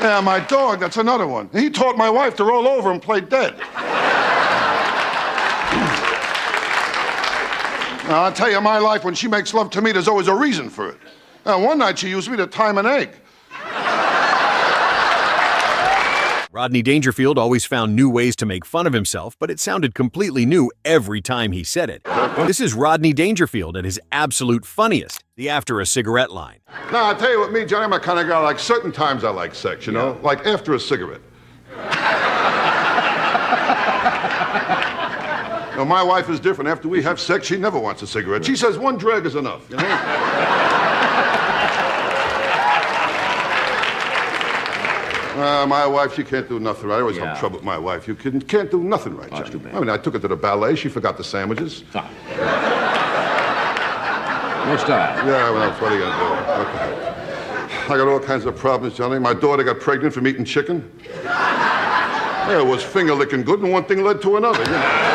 Yeah, my dog, that's another one. He taught my wife to roll over and play dead. Now, I'll tell you, my life, when she makes love to me, there's always a reason for it. One night she used me to time an egg. Rodney Dangerfield always found new ways to make fun of himself, but it sounded completely new every time he said it. This is Rodney Dangerfield at his absolute funniest, the After a Cigarette line. Now, I'll tell you what, me, Johnny, I'm the kind of guy, like, certain times I like sex, you know? Like after a cigarette. Now, my wife is different. After we have sex, she never wants a cigarette. She says one drag is enough, you know? My wife, she can't do nothing right. I always have trouble with my wife. You can't do nothing right, Johnny. Too bad. I mean, I took her to the ballet. She forgot the sandwiches. No style. Yeah, well, what are you gonna do? Okay. I got all kinds of problems, Johnny. My daughter got pregnant from eating chicken. Yeah, it was finger-licking good, and one thing led to another, you know.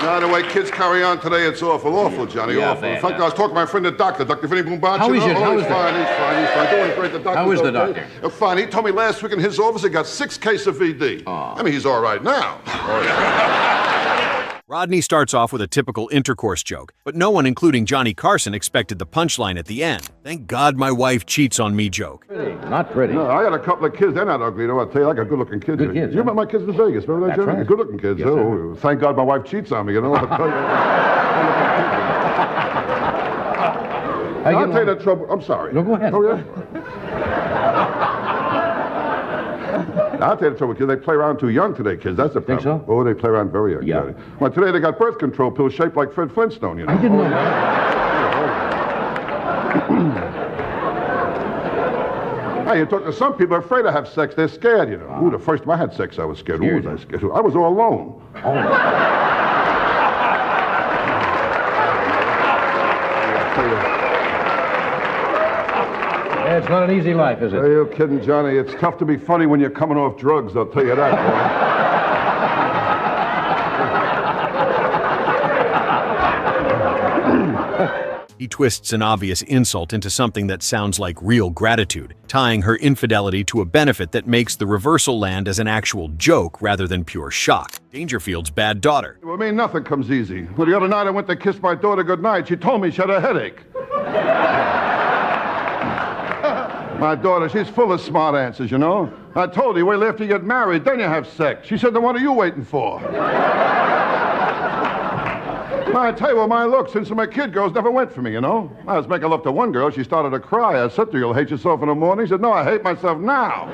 Now, the way kids carry on today, it's awful, Johnny, awful. In fact, I was talking to my friend, the doctor, Dr. Vinny Boombachi. How is it? Oh, He's fine. Doing great. The doctor. How is the doctor? Fine. He told me last week in his office he got 6 cases of VD. Oh. I mean, he's all right now. Rodney starts off with a typical intercourse joke, but no one, including Johnny Carson, expected the punchline at the end. Thank God my wife cheats on me joke. Pretty, not pretty. No, I got a couple of kids. They're not ugly, though. I'll tell you, I got good-looking kids. Good kids, You remember my kids in Vegas? Remember that, Jimmy? right. Good-looking kids. Yes, Oh, thank God my wife cheats on me, you know? I'll tell you. I'll tell you the trouble. I'm sorry. No, go ahead. Oh, yeah? I'll tell you the trouble, kids. They play around too young today, kids. That's the problem. Think so? Oh, they play around very young. Yeah. Well, today they got birth control pills shaped like Fred Flintstone, you know. I didn't know that. Hey, you talk to some people afraid to have sex. They're scared, you know. Ooh, the first time I had sex, I was scared. Ooh, was I scared? I was all alone. It's not an easy life, is it? Are you kidding, Johnny? It's tough to be funny when you're coming off drugs, I'll tell you that, boy. He twists an obvious insult into something that sounds like real gratitude, tying her infidelity to a benefit that makes the reversal land as an actual joke rather than pure shock. Dangerfield's bad daughter. Well, I mean, nothing comes easy. Well, the other night I went to kiss my daughter goodnight. She told me she had a headache. My daughter, she's full of smart answers, you know. I told her, wait till after you get married, then you have sex. She said, then what are you waiting for? I tell you what, my look, since my kid girls never went for me, you know. I was making love to one girl. She started to cry. I said to her, you'll hate yourself in the morning. She said, no, I hate myself now.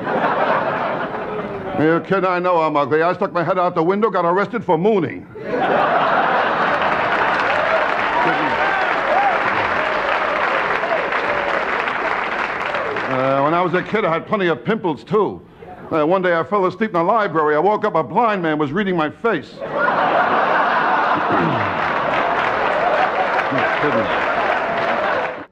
You kid, I know I'm ugly. I stuck my head out the window, got arrested for mooning. When I was a kid, I had plenty of pimples, too. One day I fell asleep in the library. I woke up, a blind man was reading my face.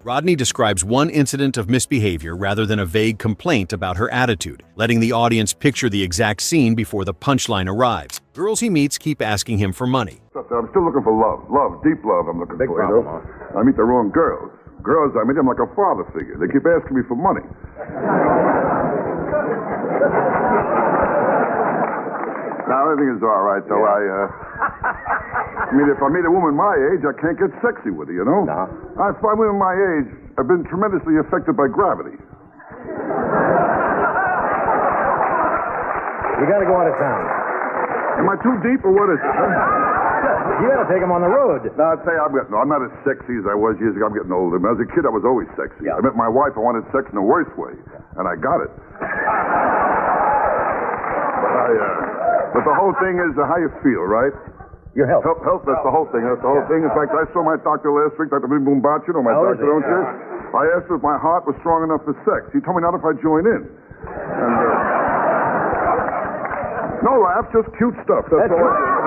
Rodney describes one incident of misbehavior rather than a vague complaint about her attitude, letting the audience picture the exact scene before the punchline arrives. Girls he meets keep asking him for money. I'm still looking for love. Love, deep love I'm looking Big for. problem, You know? I meet the wrong girls. Girls, I meet them like a father figure. They keep asking me for money. Now, everything is all right, though. I mean, if I meet a woman my age, I can't get sexy with her, you know? No. I find women my age have been tremendously affected by gravity. You got to go out of town. Am I too deep, or what is it? You got to take him on the road. No, I'd say I'm not as sexy as I was years ago. I'm getting older. As a kid, I was always sexy. Yeah. I met my wife. I wanted sex in the worst way, and I got it. But the whole thing is how you feel, right? Your health. Health, that's the whole thing. That's the whole thing. In fact, I saw my doctor last week, Dr. Boombachi. You know my How is doctor, he? don't you? I asked him if my heart was strong enough for sex. He told me not if I join in. And, no laugh, just cute stuff. That's all I do.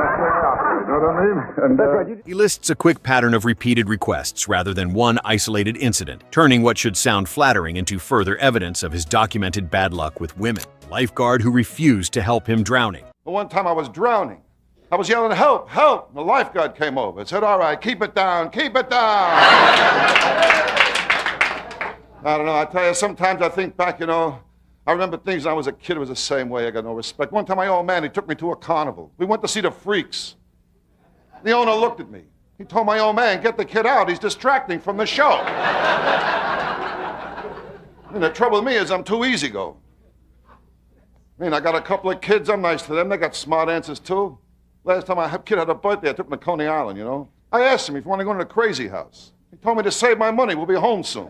You know what I mean? And, That's right. He lists a quick pattern of repeated requests rather than one isolated incident, turning what should sound flattering into further evidence of his documented bad luck with women. Lifeguard who refused to help him drowning. One time I was drowning. I was yelling, help, help. The lifeguard came over and said, all right, keep it down, keep it down. I don't know, I tell you, sometimes I think back, I remember things when I was a kid, it was the same way. I got no respect. One time, my old man, he took me to a carnival. We went to see the freaks. The owner looked at me. He told my old man, get the kid out. He's distracting from the show. And the trouble with me is I'm too easygoing. I got a couple of kids. I'm nice to them. They got smart answers, too. Last time a kid had a birthday, I took him to Coney Island, I asked him if he wanted to go to the crazy house. He told me to save my money. We'll be home soon.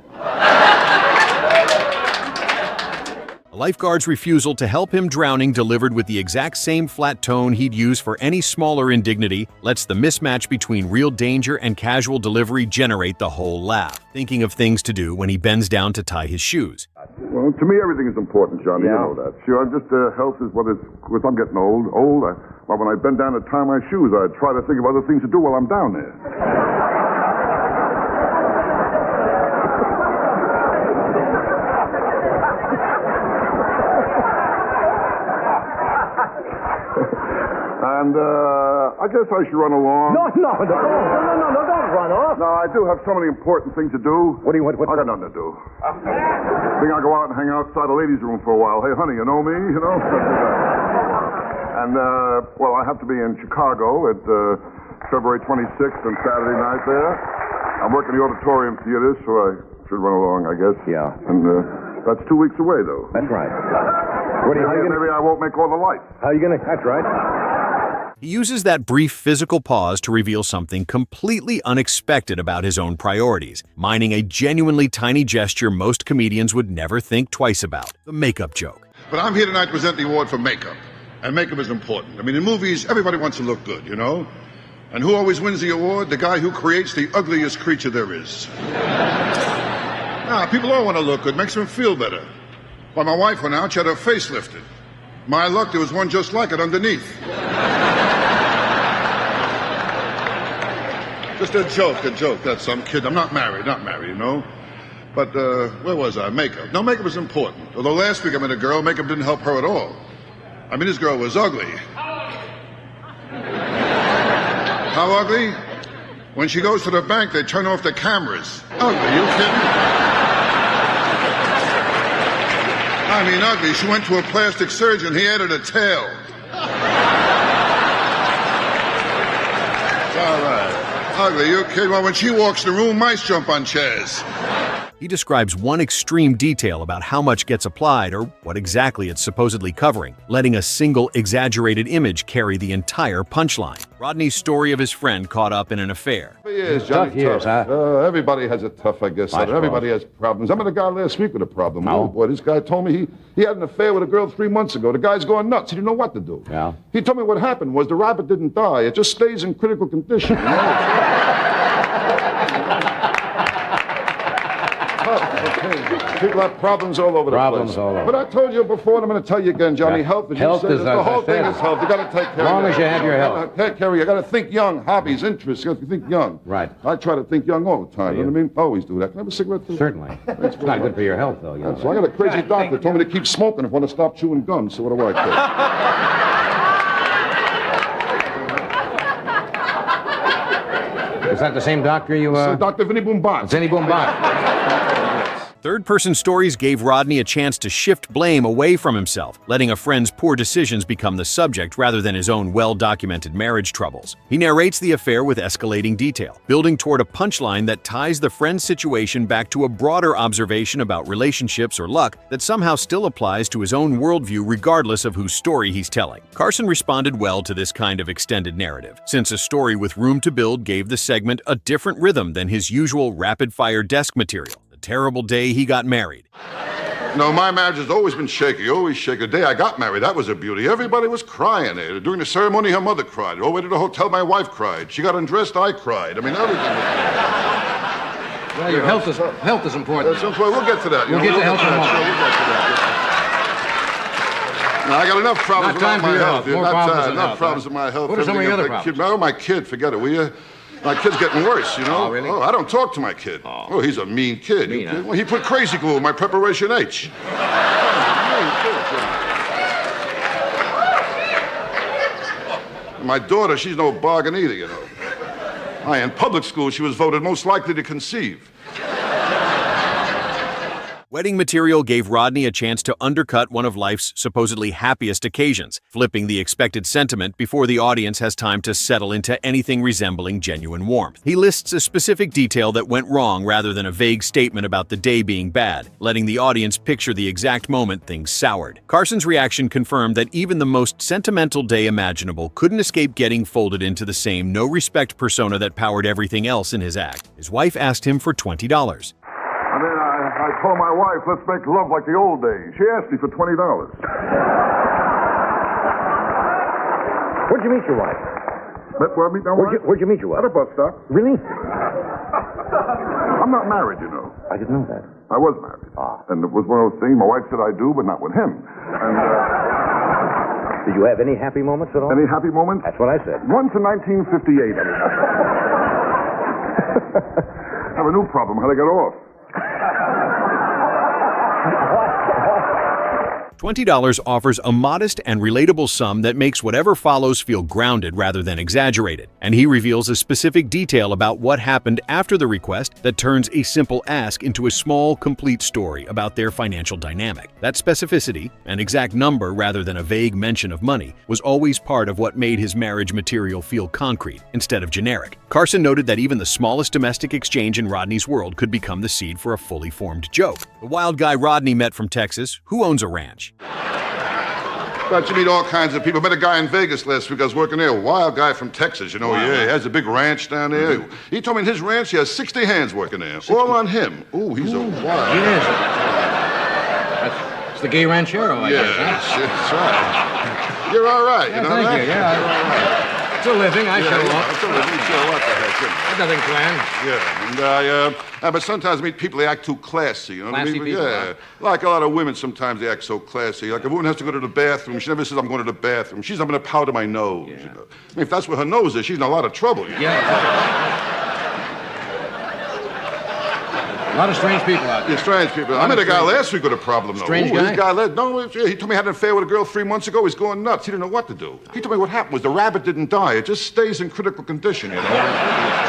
A lifeguard's refusal to help him drowning, delivered with the exact same flat tone he'd use for any smaller indignity, lets the mismatch between real danger and casual delivery generate the whole laugh, thinking of things to do when he bends down to tie his shoes. Well, to me, everything is important, Johnny. Yeah. You know that. Sure, health is what is... Because I'm getting old. Well, when I bend down to tie my shoes, I try to think of other things to do while I'm down there. And, I guess I should run along. No, don't run off. No, I do have so many important things to do. What do you want? I got nothing to do. I think I'll go out and hang outside the ladies' room for a while. Hey, honey, you know me, And, well, I have to be in Chicago at February 26th and Saturday night there. I'm working the Auditorium Theater, so I should run along, I guess. Yeah. And that's 2 weeks away, though. That's right. Maybe I won't make all the lights. How are you going to... That's right. He uses that brief physical pause to reveal something completely unexpected about his own priorities, mining a genuinely tiny gesture most comedians would never think twice about, the makeup joke. But I'm here tonight to present the award for makeup. And makeup is important. In movies, everybody wants to look good, And who always wins the award? The guy who creates the ugliest creature there is. People all want to look good. Makes them feel better. Well, my wife went out. She had her face lifted. My luck, there was one just like it underneath. Just a joke. That's some kid. I'm not married, But, where was I? Makeup. No, makeup is important. Although last week I met a girl, makeup didn't help her at all. This girl was ugly. How ugly? When she goes to the bank, they turn off the cameras. Ugly, you kidding? Ugly. She went to a plastic surgeon. He added a tail. All right. Ugly, you kidding? Well, when she walks in the room, mice jump on chairs. He describes one extreme detail about how much gets applied or what exactly it's supposedly covering, letting a single exaggerated image carry the entire punchline. Rodney's story of his friend caught up in an affair. Years, Johnny, tough years, huh? Everybody has it tough, I guess. I Everybody has problems. I met a guy last week with a problem. No. Oh, boy, this guy told me he had an affair with a girl 3 months ago. The guy's going nuts. He didn't know what to do. Yeah. He told me what happened was the rabbit didn't die. It just stays in critical condition. People have problems all over the Problems place. all over. But I told you before, and I'm going to tell you again, Johnny, Yeah. health is... Health is, the as whole I thing said. is health. You got to take care of As long it. as you have your health. Take care of it. You got to think young, hobbies, interests. You got to think young. Right. I try to think young all the time. Do You know you? what I mean? Always do that. Can I have a cigarette, too? Certainly. It's not good for your health, though. So I got a crazy doctor told me to keep smoking if I want to stop chewing gum. So what do I care? Is that the same doctor you... So Dr. Vinny Boombat. Zenny Boombat. Third-person stories gave Rodney a chance to shift blame away from himself, letting a friend's poor decisions become the subject rather than his own well-documented marriage troubles. He narrates the affair with escalating detail, building toward a punchline that ties the friend's situation back to a broader observation about relationships or luck that somehow still applies to his own worldview regardless of whose story he's telling. Carson responded well to this kind of extended narrative, since a story with room to build gave the segment a different rhythm than his usual rapid-fire desk material. Terrible day he got married. No, my marriage has always been shaky, always shaky. The day I got married, that was a beauty. Everybody was crying there. During the ceremony, her mother cried. All the way to the hotel, my wife cried. She got undressed, I cried. Everything was... Well, your health is important. That's why we'll get to that. We'll get to health in a moment. We'll get to that. Now, I got enough problems Not time with for my your health. health. More Not problems time. than Enough health, problems huh? with my health. What are some of your other problems? Oh, my kid, forget it, will you? My kid's getting worse, Oh, really? Oh, I don't talk to my kid. Oh, he's a mean kid. Mean, huh? Well, he put crazy glue in my preparation H. My daughter, she's no bargain either, you know. In public school, she was voted most likely to conceive. Wedding material gave Rodney a chance to undercut one of life's supposedly happiest occasions, flipping the expected sentiment before the audience has time to settle into anything resembling genuine warmth. He lists a specific detail that went wrong rather than a vague statement about the day being bad, letting the audience picture the exact moment things soured. Carson's reaction confirmed that even the most sentimental day imaginable couldn't escape getting folded into the same no-respect persona that powered everything else in his act. His wife asked him for $20. I told my wife, let's make love like the old days. She asked me for $20. Where'd you meet your wife? Where'd you meet your wife? At a bus stop. Really? I'm not married, you know. I didn't know that. I was married. And it was one of those things, my wife said I do, but not with him. And, Did you have any happy moments at all? any happy moments? That's what I said. Once in 1958. I have a new problem, how to get off. $20 offers a modest and relatable sum that makes whatever follows feel grounded rather than exaggerated, and he reveals a specific detail about what happened after the request that turns a simple ask into a small, complete story about their financial dynamic. That specificity, an exact number rather than a vague mention of money, was always part of what made his marriage material feel concrete instead of generic. Carson noted that even the smallest domestic exchange in Rodney's world could become the seed for a fully formed joke. The wild guy Rodney met from Texas, who owns a ranch. But you meet all kinds of people. Met a guy in Vegas last week. I was working there. A wild guy from Texas, you know. Wow. Yeah, he has a big ranch down there. Mm-hmm. He told me in his ranch he has 60 hands working there. 60. All on him. Ooh, he's a wild guy. Yes. That's the gay ranchero, I guess, huh? That's right. You're all right, you know thank that? You. Yeah, you're all right. It's a living, I show up. It's a living, you show up. There's nothing planned. Yeah, and but sometimes I meet people, they act too classy, you know what I mean? Classy people, Yeah. huh? Like a lot of women, sometimes they act so classy. Like a woman has to go to the bathroom. She never says, I'm going to the bathroom. She's not going to powder my nose, you know. I mean, if that's where her nose is, she's in a lot of trouble. You know? Yeah. A lot of strange people out there. Yeah, strange people. I met a guy last week with a problem, though. Strange guy? This guy he told me he had an affair with a girl 3 months ago. He's going nuts. He didn't know what to do. He told me what happened was the rabbit didn't die. It just stays in critical condition, you know.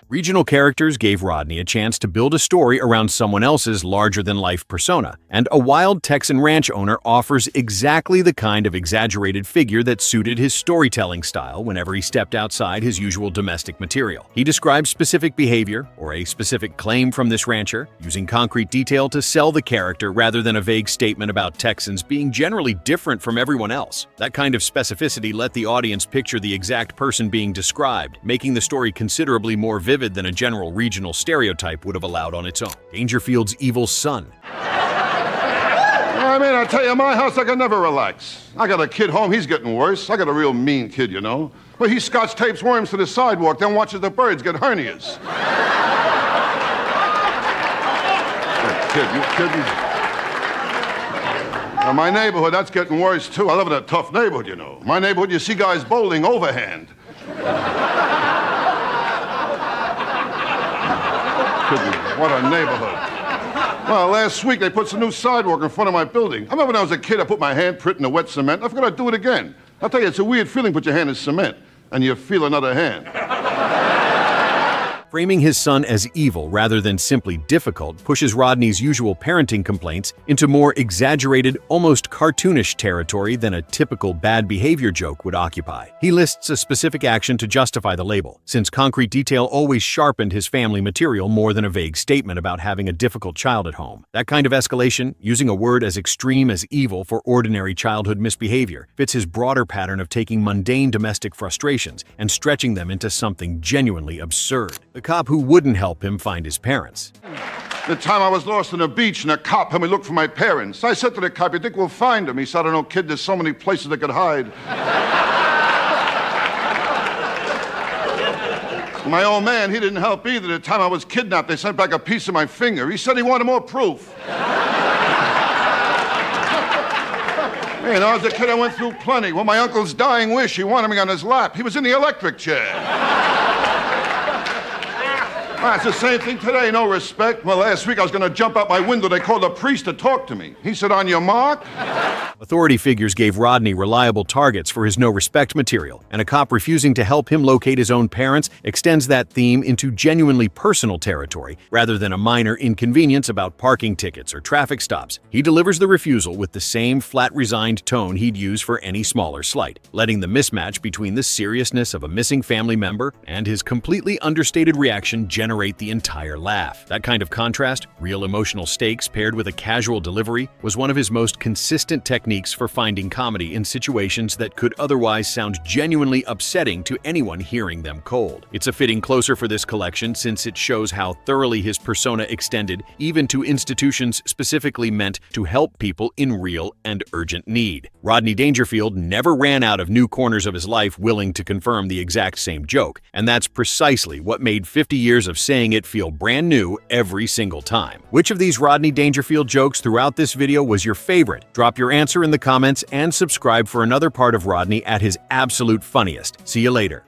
Regional characters gave Rodney a chance to build a story around someone else's larger-than-life persona, and a wild Texan ranch owner offers exactly the kind of exaggerated figure that suited his storytelling style whenever he stepped outside his usual domestic material. He describes specific behavior, or a specific claim from this rancher, using concrete detail to sell the character rather than a vague statement about Texans being generally different from everyone else. That kind of specificity let the audience picture the exact person being described, making the story considerably more vivid than a general regional stereotype would have allowed on its own. Dangerfield's evil son. I mean, I tell you, my house, I can never relax. I got a kid home, he's getting worse. I got a real mean kid, you know. Well, he scotch tapes worms to the sidewalk, then watches the birds get hernias. That kid, you kidding? Now, my neighborhood, that's getting worse, too. I live in a tough neighborhood, you know. My neighborhood, you see guys bowling overhand. What a neighborhood. Well, last week they put some new sidewalk in front of my building. I remember when I was a kid, I put my handprint in the wet cement. I forgot I'd do it again. I'll tell you, it's a weird feeling, put your hand in cement, and you feel another hand. Framing his son as evil rather than simply difficult pushes Rodney's usual parenting complaints into more exaggerated, almost cartoonish territory than a typical bad behavior joke would occupy. He lists a specific action to justify the label, since concrete detail always sharpened his family material more than a vague statement about having a difficult child at home. That kind of escalation, using a word as extreme as evil for ordinary childhood misbehavior, fits his broader pattern of taking mundane domestic frustrations and stretching them into something genuinely absurd. The cop who wouldn't help him find his parents. The time I was lost on the beach and a cop helped me look for my parents. I said to the cop, you think we'll find them? He said, I don't know, kid, there's so many places they could hide. My old man, he didn't help either. The time I was kidnapped, they sent back a piece of my finger. He said he wanted more proof. You know, as a kid, I went through plenty. Well, my uncle's dying wish, he wanted me on his lap. He was in the electric chair. Well, it's the same thing today, no respect. Well, last week I was going to jump out my window. They called a priest to talk to me. He said, on your mark. Authority figures gave Rodney reliable targets for his no-respect material, and a cop refusing to help him locate his own parents extends that theme into genuinely personal territory rather than a minor inconvenience about parking tickets or traffic stops. He delivers the refusal with the same flat, resigned tone he'd use for any smaller slight, letting the mismatch between the seriousness of a missing family member and his completely understated reaction generate the entire laugh. That kind of contrast, real emotional stakes paired with a casual delivery, was one of his most consistent techniques for finding comedy in situations that could otherwise sound genuinely upsetting to anyone hearing them cold. It's a fitting closer for this collection since it shows how thoroughly his persona extended even to institutions specifically meant to help people in real and urgent need. Rodney Dangerfield never ran out of new corners of his life willing to confirm the exact same joke, and that's precisely what made 50 years of saying it feel brand new every single time. Which of these Rodney Dangerfield jokes throughout this video was your favorite? Drop your answer in the comments and subscribe for another part of Rodney at his absolute funniest. See you later.